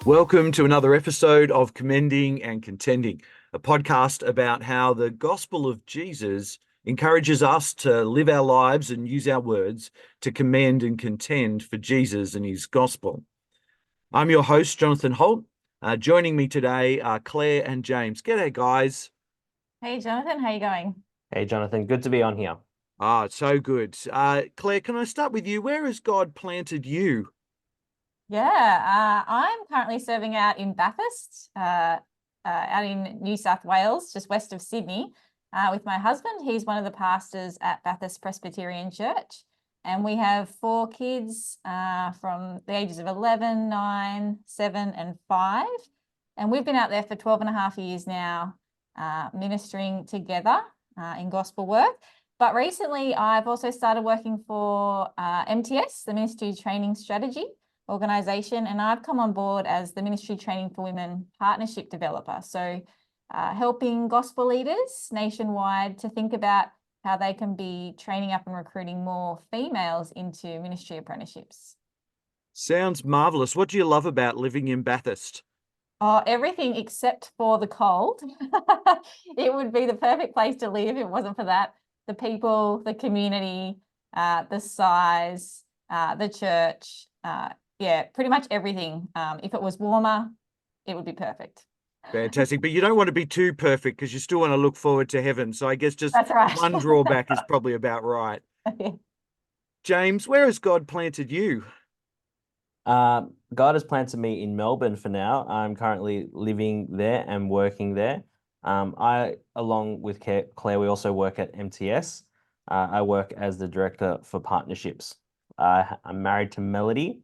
Welcome to another episode of Commending and Contending, a podcast about how the gospel of Jesus encourages us to live our lives and use our words to commend and contend for Jesus and his gospel. I'm your host, Jonathan Holt. Joining me today are Clare and James. G'day, guys. Hey, Jonathan, how you going? Hey, Jonathan, good to be on here. So good. Clare, can I start with you? Where has God planted you? I'm currently serving out in Bathurst, out in New South Wales, just west of Sydney, with my husband. He's one of the pastors at Bathurst Presbyterian Church. And we have 4 kids from the ages of 11, 9, 7, and 5. And we've been out there for 12 and a half years now, ministering together in gospel work. But recently, I've also started working for MTS, the Ministry Training Strategy organisation, and I've come on board as the Ministry Training for Women partnership developer. So helping gospel leaders nationwide to think about how they can be training up and recruiting more females into ministry apprenticeships. Sounds marvellous. What do you love about living in Bathurst? Oh, everything except for the cold. It would be the perfect place to live if it wasn't for that. The people, the community, the size, the church, pretty much everything. If it was warmer, it would be perfect. Fantastic. But you don't want to be too perfect because you still want to look forward to heaven. So I guess just That's right. one drawback is probably about right. Yeah. James, where has God planted you? God has planted me in Melbourne for now. I'm currently living there and working there. Along with Claire, we also work at MTS. I work as the director for partnerships. I'm married to Melody.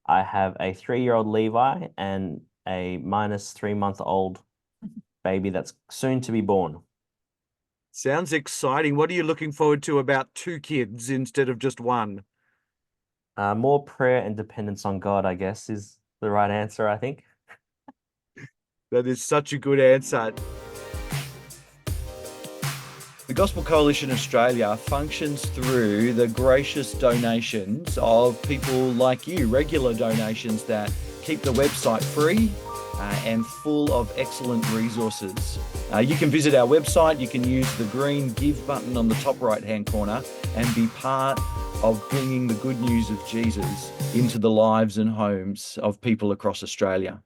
I have a 3-year-old Levi and a minus 3-month-old baby that's soon to be born. Sounds exciting. What are you looking forward to about 2 kids instead of just one? More prayer and dependence on God, I guess, is the right answer, I think. That is such a good answer. The Gospel Coalition Australia functions through the gracious donations of people like you, regular donations that keep the website free and full of excellent resources. You can visit our website, you can use the green Give button on the top right-hand corner and be part of bringing the good news of Jesus into the lives and homes of people across Australia.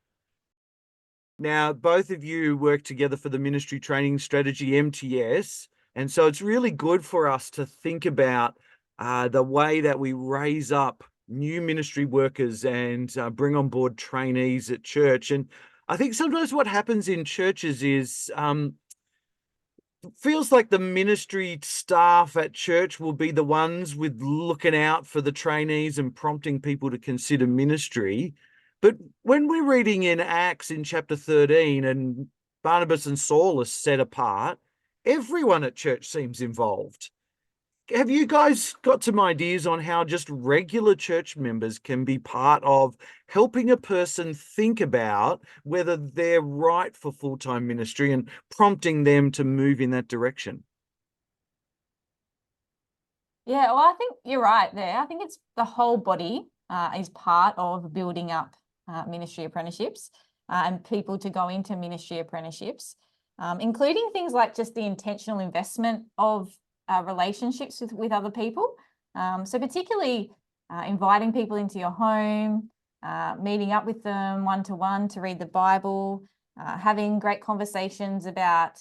Now, both of you work together for the Ministry Training Strategy, MTS, and so it's really good for us to think about the way that we raise up new ministry workers and bring on board trainees at church. And I think sometimes what happens in churches is feels like the ministry staff at church will be the ones with looking out for the trainees and prompting people to consider ministry. But when we're reading in Acts in chapter 13 and Barnabas and Saul are set apart, everyone at church seems involved. Have you guys got some ideas on how just regular church members can be part of helping a person think about whether they're right for full-time ministry and prompting them to move in that direction? Yeah, well, I think you're right there. I think it's the whole body is part of building up ministry apprenticeships and people to go into ministry apprenticeships, including things like just the intentional investment of relationships with other people. So particularly inviting people into your home, meeting up with them one-to-one to read the Bible, having great conversations about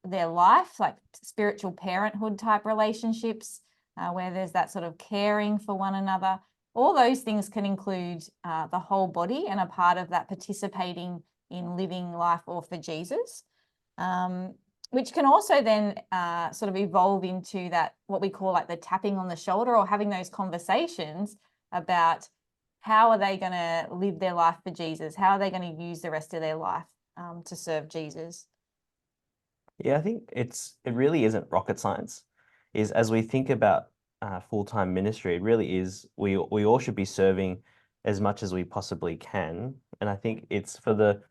their life, like spiritual parenthood type relationships, where there's that sort of caring for one another. All those things can include the whole body and a part of that participating in living life all for Jesus. Which can also then sort of evolve into that, what we call like the tapping on the shoulder, or having those conversations about how are they going to live their life for Jesus? How are they going to use the rest of their life to serve Jesus? Yeah, I think it really isn't rocket science. Is as we think about full-time ministry, it really is, we all should be serving as much as we possibly can. And I think it's for the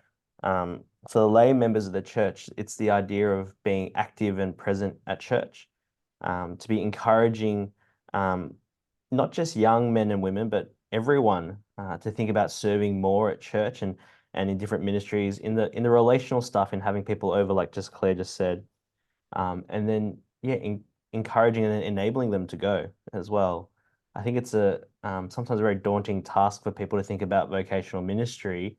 lay members of the church, it's the idea of being active and present at church, to be encouraging not just young men and women, but everyone to think about serving more at church and in different ministries, in the relational stuff, in having people over, like just Claire just said, and then yeah, encouraging and enabling them to go as well. I think it's a sometimes a very daunting task for people to think about vocational ministry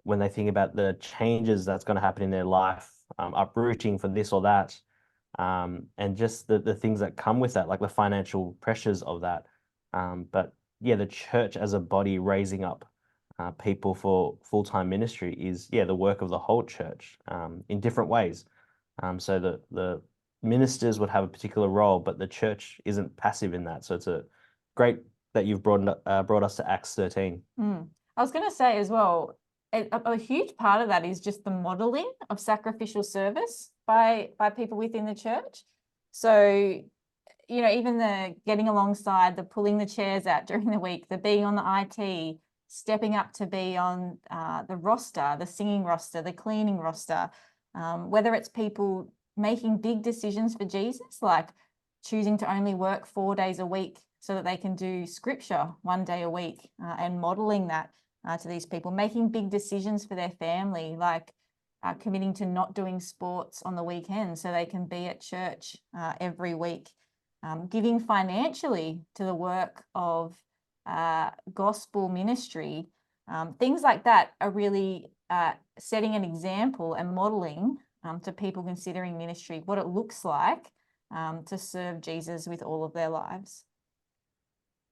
when they think about the changes that's going to happen in their life, uprooting for this or that, and just the things that come with that, like the financial pressures of that. But yeah, the church as a body raising up people for full-time ministry is, yeah, the work of the whole church in different ways. So the ministers would have a particular role, but the church isn't passive in that. So it's a great that you've brought us to Acts 13. I was going to say as well, a huge part of that is just the modeling of sacrificial service by people within the church. So, you know, even the getting alongside, the pulling the chairs out during the week, the being on the IT, stepping up to be on the roster, the singing roster, the cleaning roster, whether it's people making big decisions for Jesus, like choosing to only work 4 days a week so that they can do scripture 1 day a week, and modeling that to these people, making big decisions for their family, like committing to not doing sports on the weekend so they can be at church every week, giving financially to the work of gospel ministry. Things like that are really setting an example and modeling to people considering ministry what it looks like to serve Jesus with all of their lives.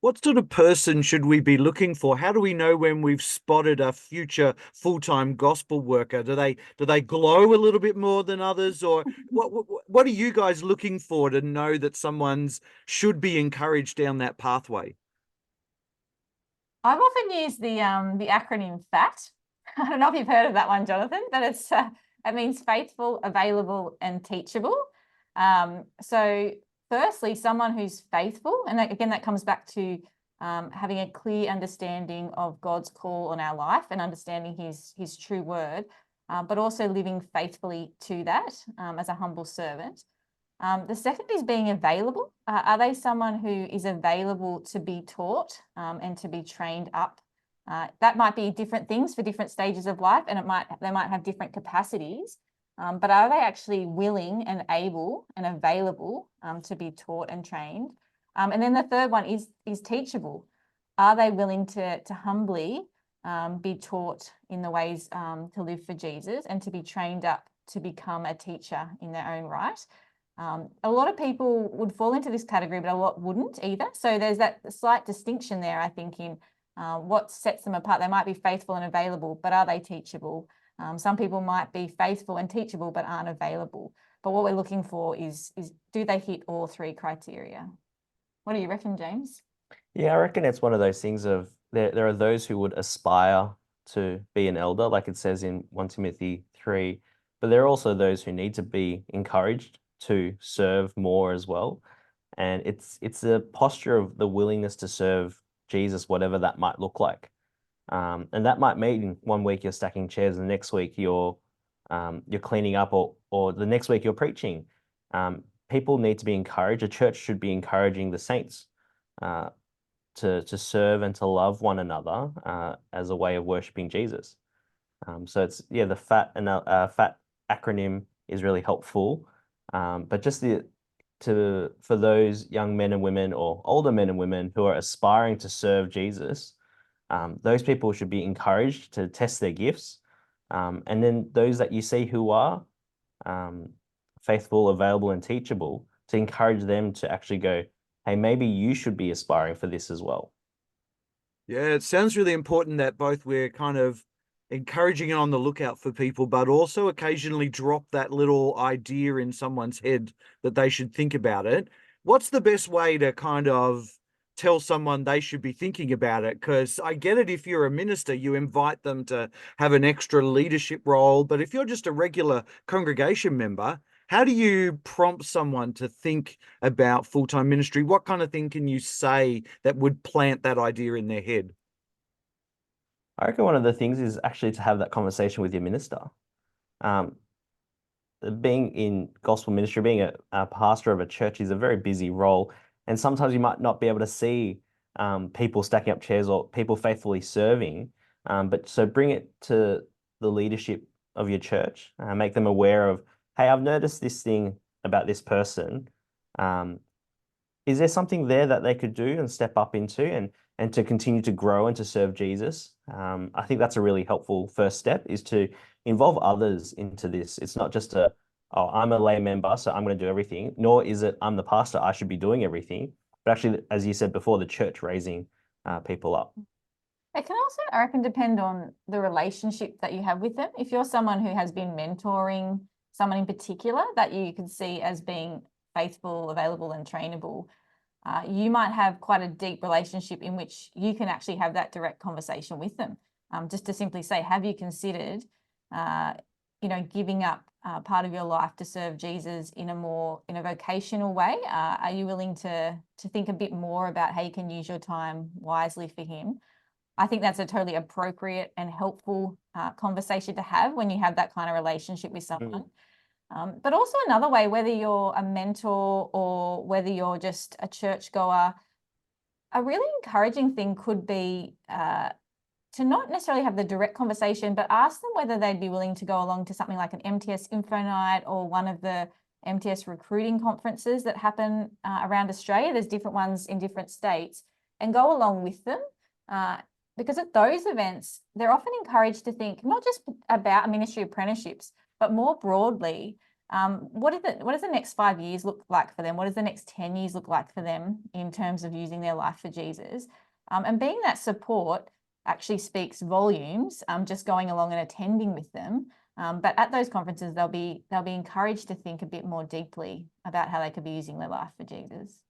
What sort of person should we be looking for? How do we know when we've spotted a future full-time gospel worker? Do they glow a little bit more than others, or what are you guys looking for to know that someone's should be encouraged down that pathway? I've often used the acronym FAT. I don't know if you've heard of that one, Jonathan, but it means faithful, available, and teachable. So firstly, someone who's faithful, and that comes back to having a clear understanding of God's call on our life and understanding his true word, but also living faithfully to that as a humble servant. The second is being available. Are they someone who is available to be taught and to be trained up? That might be different things for different stages of life, and they might have different capacities. But are they actually willing and able and available to be taught and trained? And then the third one is teachable. Are they willing to humbly be taught in the ways to live for Jesus and to be trained up to become a teacher in their own right? A lot of people would fall into this category, but a lot wouldn't either. So there's that slight distinction there, I think, in what sets them apart. They might be faithful and available, but are they teachable? Some people might be faithful and teachable, but aren't available. But what we're looking for is do they hit all three criteria? What do you reckon, James? Yeah, I reckon it's one of those things of there are those who would aspire to be an elder, like it says in 1 Timothy 3, but there are also those who need to be encouraged to serve more as well. And it's a posture of the willingness to serve Jesus, whatever that might look like. And that might mean 1 week you're stacking chairs, and the next week you're cleaning up, or the next week you're preaching. People need to be encouraged. A church should be encouraging the saints to serve and to love one another as a way of worshiping Jesus. So it's, yeah, the FAT acronym is really helpful. But just for those young men and women or older men and women who are aspiring to serve Jesus, those people should be encouraged to test their gifts. And then those that you see who are faithful, available, and teachable, to encourage them to actually go, hey, maybe you should be aspiring for this as well. Yeah, it sounds really important that both we're kind of encouraging and on the lookout for people, but also occasionally drop that little idea in someone's head that they should think about it. What's the best way to kind of tell someone they should be thinking about it? Because I get it, if you're a minister, you invite them to have an extra leadership role. But if you're just a regular congregation member, how do you prompt someone to think about full-time ministry? What kind of thing can you say that would plant that idea in their head? I reckon one of the things is actually to have that conversation with your minister. Being in gospel ministry, being a pastor of a church is a very busy role. And sometimes you might not be able to see people stacking up chairs or people faithfully serving. But so bring it to the leadership of your church, make them aware of, hey, I've noticed this thing about this person. Is there something there that they could do and step up into and to continue to grow and to serve Jesus? I think that's a really helpful first step, is to involve others into this. It's not just oh, I'm a lay member, so I'm going to do everything, nor is it, I'm the pastor, I should be doing everything. But actually, as you said before, the church raising people up. It can also, I reckon, depend on the relationship that you have with them. If you're someone who has been mentoring someone in particular that you can see as being faithful, available, and trainable, you might have quite a deep relationship in which you can actually have that direct conversation with them. Just to simply say, have you considered, giving up part of your life to serve Jesus in a vocational way? Are you willing to think a bit more about how you can use your time wisely for him? I think that's a totally appropriate and helpful conversation to have when you have that kind of relationship with someone. But also another way, whether you're a mentor or whether you're just a churchgoer, a really encouraging thing could be to not necessarily have the direct conversation, but ask them whether they'd be willing to go along to something like an MTS Info Night or one of the MTS recruiting conferences that happen around Australia. There's different ones in different states, and go along with them. Because at those events, they're often encouraged to think not just about ministry apprenticeships, but more broadly, what does the next 5 years look like for them? What does the next 10 years look like for them in terms of using their life for Jesus? And being that support actually speaks volumes, just going along and attending with them. But at those conferences, they'll be encouraged to think a bit more deeply about how they could be using their life for Jesus.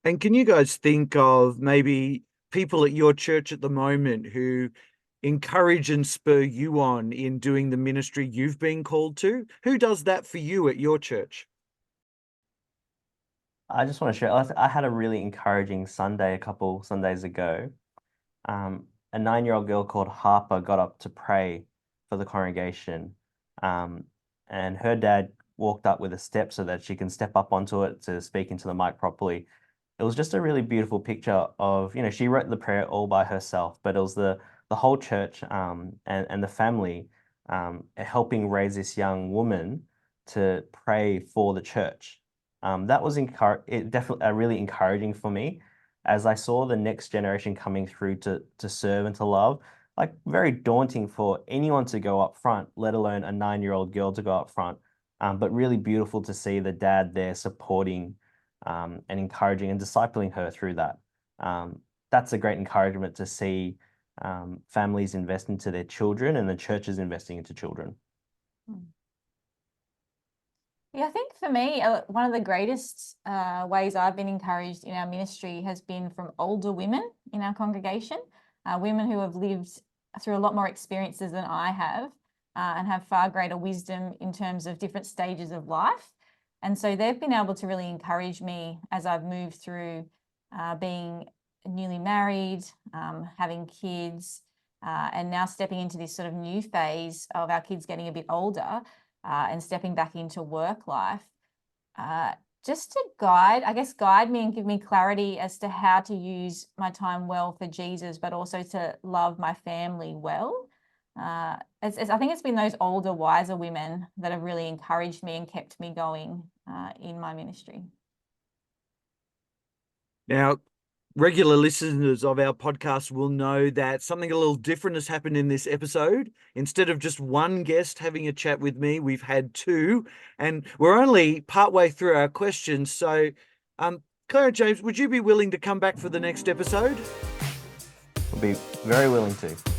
And can you guys think of maybe people at your church at the moment who encourage and spur you on in doing the ministry you've been called to? Who does that for you at your church? I just want to share, I had a really encouraging Sunday a couple Sundays ago. A 9-year-old girl called Harper got up to pray for the congregation. And her dad walked up with a step so that she can step up onto it to speak into the mic properly. It was just a really beautiful picture of, she wrote the prayer all by herself, but it was the whole church and the family helping raise this young woman to pray for the church. That was definitely really encouraging for me, as I saw the next generation coming through to serve and to love. Like, very daunting for anyone to go up front, let alone a 9-year-old girl to go up front. But really beautiful to see the dad there supporting and encouraging and discipling her through that. That's a great encouragement to see families invest into their children and the churches investing into children. Yeah, I think for me, one of the greatest ways I've been encouraged in our ministry has been from older women in our congregation, women who have lived through a lot more experiences than I have and have far greater wisdom in terms of different stages of life. And so they've been able to really encourage me as I've moved through being newly married, having kids, and now stepping into this sort of new phase of our kids getting a bit older and stepping back into work life. Just to guide me and give me clarity as to how to use my time well for Jesus, but also to love my family well. I think it's been those older, wiser women that have really encouraged me and kept me going in my ministry. Now, regular listeners of our podcast will know that something a little different has happened in this episode. Instead of just one guest having a chat with me, we've had two, and we're only partway through our questions. So, Clare and James, would you be willing to come back for the next episode? I'll be very willing to.